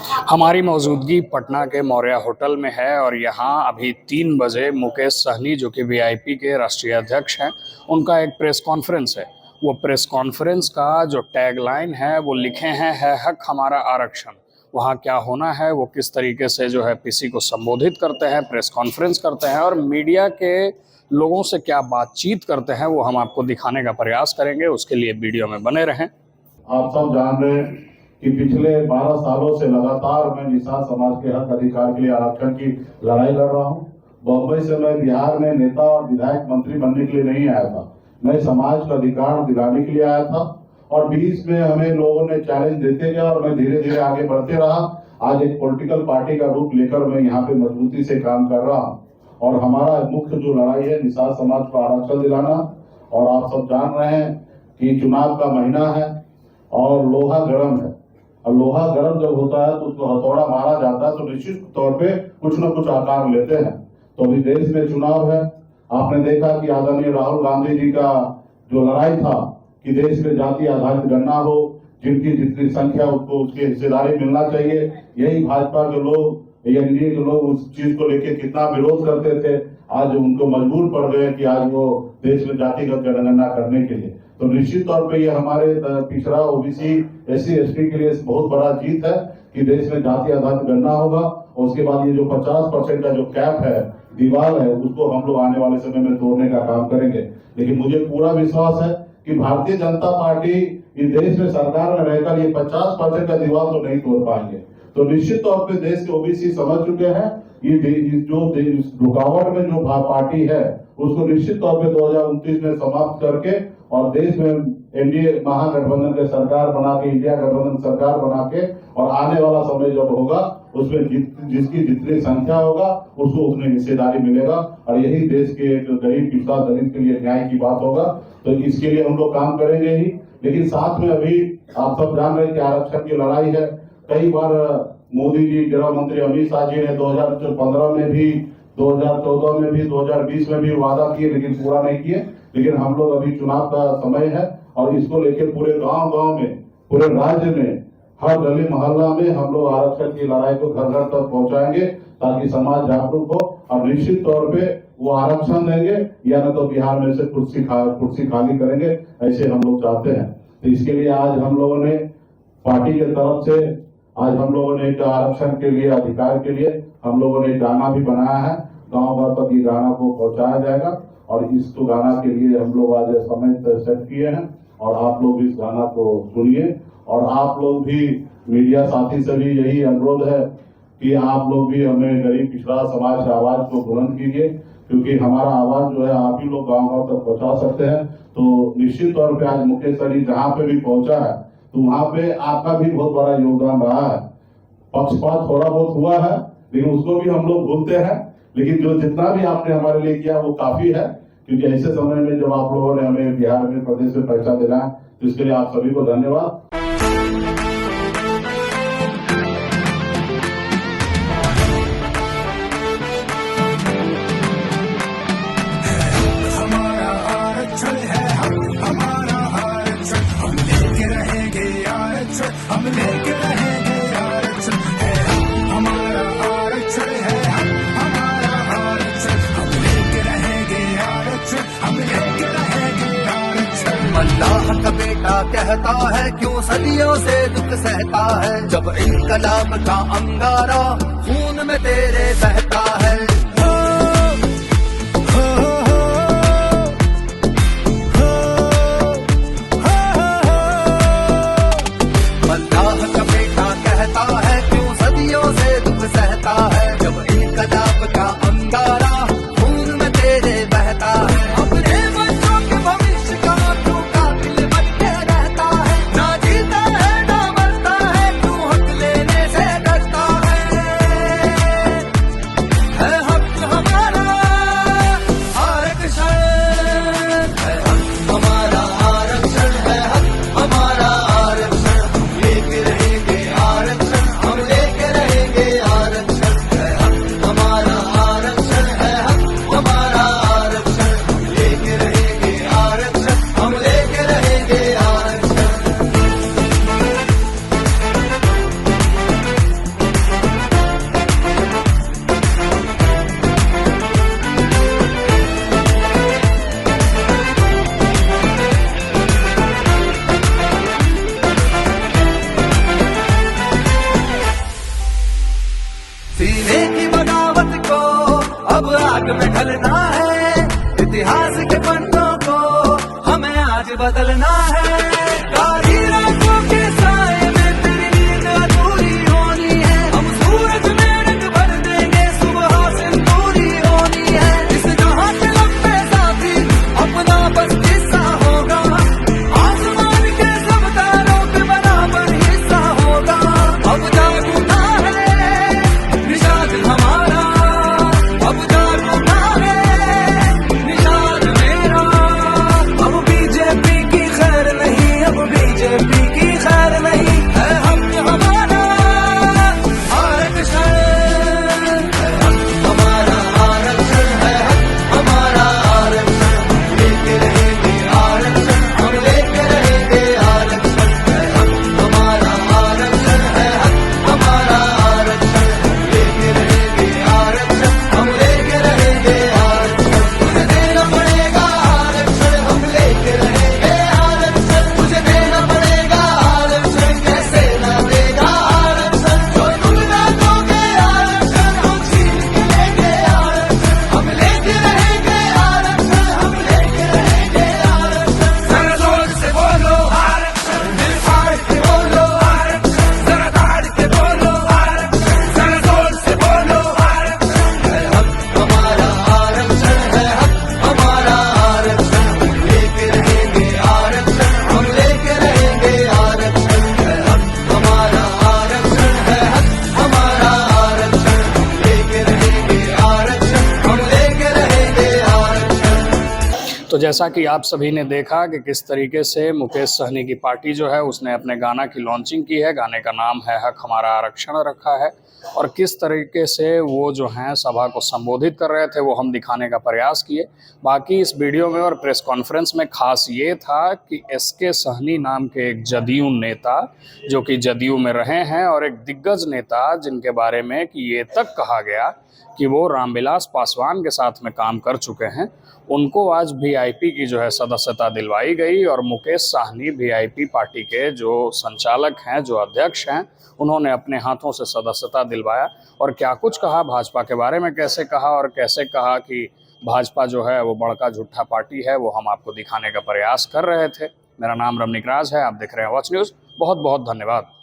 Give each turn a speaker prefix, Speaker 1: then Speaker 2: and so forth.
Speaker 1: हमारी मौजूदगी पटना के मौर्या होटल में है और यहाँ अभी 3 बजे मुकेश सहनी जो कि वीआईपी के राष्ट्रीय अध्यक्ष हैं, उनका एक प्रेस कॉन्फ्रेंस है। वो प्रेस कॉन्फ्रेंस का जो टैगलाइन है वो लिखे हैं, है हक हमारा आरक्षण। वहाँ क्या होना है, वो किस तरीके से जो है पीसी को संबोधित करते हैं, प्रेस कॉन्फ्रेंस करते हैं और मीडिया के लोगों से क्या बातचीत करते हैं, वो हम आपको दिखाने का प्रयास करेंगे। उसके लिए वीडियो में बने रहें।
Speaker 2: आप सब जान रहे हैं कि पिछले 12 सालों से लगातार मैं निषाद समाज के हक अधिकार के लिए आरक्षण की लड़ाई लड़ रहा हूं। बम्बई से मैं बिहार में नेता और विधायक मंत्री बनने के लिए नहीं आया था, मैं समाज का अधिकार दिलाने के लिए आया था। और बीच में हमें लोगों ने चैलेंज देते गया और मैं धीरे धीरे आगे बढ़ते रहा। आज एक पॉलिटिकल पार्टी का रूप लेकर मैं यहाँ पे मजबूती से काम कर रहा हूँ और हमारा मुख्य जो लड़ाई है निषाद समाज को आरक्षण दिलाना। और आप सब जान रहे हैं कि चुनाव का महीना है और लोहा गर्म है, और लोहा गर्म जब होता है तो उसको हथौड़ा मारा जाता है तो निश्चित तौर पे कुछ न कुछ आकार लेते हैं। तो अभी देश में चुनाव है, आपने देखा कि आदरणीय राहुल गांधी जी का जो लड़ाई था कि देश में जाति आधारित गणना हो, जिनकी जितनी संख्या उसको उसकी हिस्सेदारी मिलना चाहिए। यही भाजपा के लोग, एनडीए के लोग उस चीज को लेकर कितना विरोध करते थे, आज उनको मजबूर पड़ गए कि आज वो देश में जातिगत जनगणना करने के लिए। तो निश्चित तौर पे ये हमारे पिछड़ा ओबीसी एससी एसटी के लिए बहुत बड़ा जीत है कि देश में जाति आधारित गणना होगा। और उसके बाद ये जो 50% का जो कैप है, दीवार है, उसको हम लोग आने वाले समय में तोड़ने का काम करेंगे। लेकिन मुझे पूरा विश्वास है कि भारतीय जनता पार्टी इस देश में सरकार में रहकर ये 50% का दीवार तो नहीं तोड़ पाएंगे। तो निश्चित तौर पे देश के ओबीसी समझ चुके हैं ये जो रुकावट में जो पार्टी है उसको निश्चित तौर पे 2029 में समाप्त करके और देश में एनडीए महागठबंधन के सरकार बना के, इंडिया गठबंधन सरकार बना के, और आने वाला समय जब होगा उसमें जिसकी जितनी संख्या होगा उसको उतनी हिस्सेदारी मिलेगा और यही देश के एक गरीब पिछड़ा दलित के लिए न्याय की बात होगा। तो इसके लिए हम लोग काम करेंगे ही। लेकिन साथ में अभी आप सब जान रहे हैं कि आरक्षण की लड़ाई है। कई बार मोदी जी, गृह मंत्री अमित शाह जी ने 2015 में भी, 2014 में भी, 2020 में भी वादा किए लेकिन पूरा नहीं किए। लेकिन हम लोग अभी चुनाव का समय है और इसको लेकर पूरे गांव-गांव में, पूरे राज्य में, हर गली मोहल्ला में हम लोग आरक्षण की लड़ाई को घर घर तक पहुंचाएंगे ताकि समाज जागरूक हो और निश्चित तौर पे वो आरक्षण देंगे या न तो बिहार में से कुर्सी खाली करेंगे, ऐसे हम लोग चाहते हैं। तो इसके लिए आज हम लोगों ने पार्टी के तरफ से आज हम लोगों ने एक आरक्षण के लिए, अधिकार के लिए हम लोगों ने गाना भी बनाया है। गांव-गांव तक ये गाना को पहुंचाया जाएगा और इस गाना के लिए हम लोग आज समय सेट किए हैं और आप लोग इस गाना को सुनिए। और आप लोग भी, मीडिया साथी से भी यही अनुरोध है कि आप लोग भी हमें गरीब पिछड़ा समाज की आवाज को बुलंद कीजिए, क्योंकि हमारा आवाज जो है आप ही लोग गाँव-गाँव तक पहुँचा सकते हैं। तो निश्चित तौर पे आज मुकेश सहनी जहाँ पे भी पहुंचा है तो वहाँ पे आपका भी बहुत बड़ा योगदान रहा है। पक्षपात थोड़ा बहुत हुआ है लेकिन उसको भी हम लोग भूलते हैं, लेकिन जो जितना भी आपने हमारे लिए किया वो काफी है। क्योंकि ऐसे समय में जब आप लोगों ने हमें बिहार में, प्रदेश में पैसा देना है तो इसके लिए आप सभी को धन्यवाद।
Speaker 3: अल्लाह का बेटा कहता है क्यों सदियों से दुख सहता है, जब इनकलाब का अंगारा खून में तेरे बहता है। अल्लाह का बेटा कहता है क्यों सदियों से दुख सहता है, जब इनकलाब का अंगारा खून में तेरे बहता है। अपने बच्चों के भविष्य का क्यों कातिल बन के रहता है, ना जीता है ना मरता है, क्यों हक लेने से डरता है। वक्त में ढलना है, इतिहास के पन्नों को हमें आज बदलना है। कारी रातों के साए में तेरी नींद अधूरी होनी है, हम सूरज में रंग भर देंगे, सुबह सिंदूरी होनी है। इस जहां के लम्बे साथी अपना बस किस्सा होगा, आसमान के सब तारों पे बराबर हिस्सा होगा। अब जागूंगा है निशाद हमारा, अब जागूंगा है निशाद मेरा। अब बीजेपी की खैर नहीं, अब बीजेपी की खैर नहीं है, हम हमारा आरक्षण है, हमारा आरक्षण है, हमारा आरक्षण। लेके रहेंगे आरक्षण, हम लेके रहेंगे आरक्षण है, हमारा आरक्षण है, हमारा आरक्षण। लेके रहेंगे आरक्षण, हम लेके रहेंगे आरक्षण। मुझे देना पड़ेगा आरक्षण, हम लेके रहेंगे आरक्षण। मुझे देना पड़ेगा आरक्षण, कैसे ना देगा आरक्षण। जो तुम ना दोगे आरक्षण, हम छीन के लेंगे आरक्षण। हम लेके रहेंगे आरक्षण, हम लेके रहेंगे आरक्षण। जरा जोर से बोलो आरक्षण, दिल फाड़ के बोलो आरक्षण। जरा ताड़ के बोलो आरक्षण, जरा जोर से बोलो आरक्षण है, हमारा आरक्षण है, हमारा आरक्षण। लेके रहेंगे आरक्षण, हम लेके रहेंगे आरक्षण है, हमारा आरक्षण है, हमारा आरक्षण। लेके रहेंगे आरक्षण, हम लेके रहेंगे आरक्षण।
Speaker 1: तो जैसा कि आप सभी ने देखा कि किस तरीके से मुकेश सहनी की पार्टी जो है उसने अपने गाना की लॉन्चिंग की है, गाने का नाम है हक हमारा आरक्षण रखा है, और किस तरीके से वो जो हैं सभा को संबोधित कर रहे थे वो हम दिखाने का प्रयास किए। बाकी इस वीडियो में और प्रेस कॉन्फ्रेंस में खास ये था कि एसके सहनी नाम के एक जदयू नेता जो कि जदयू में रहे हैं और एक दिग्गज नेता जिनके बारे में कि ये तक कहा गया कि वो रामविलास पासवान के साथ में काम कर चुके हैं, उनको आज वीआईपी की जो है सदस्यता दिलवाई गई। और मुकेश सहनी वीआईपी पार्टी के जो संचालक हैं, जो अध्यक्ष हैं, उन्होंने अपने हाथों से सदस्यता दिलवाया। और क्या कुछ कहा भाजपा के बारे में, कैसे कहा और कैसे कहा कि भाजपा जो है वो बड़का झूठा पार्टी है, वो हम आपको दिखाने का प्रयास कर रहे थे। मेरा नाम रमनिक राज है, आप देख रहे हैं वॉच न्यूज़। बहुत बहुत धन्यवाद।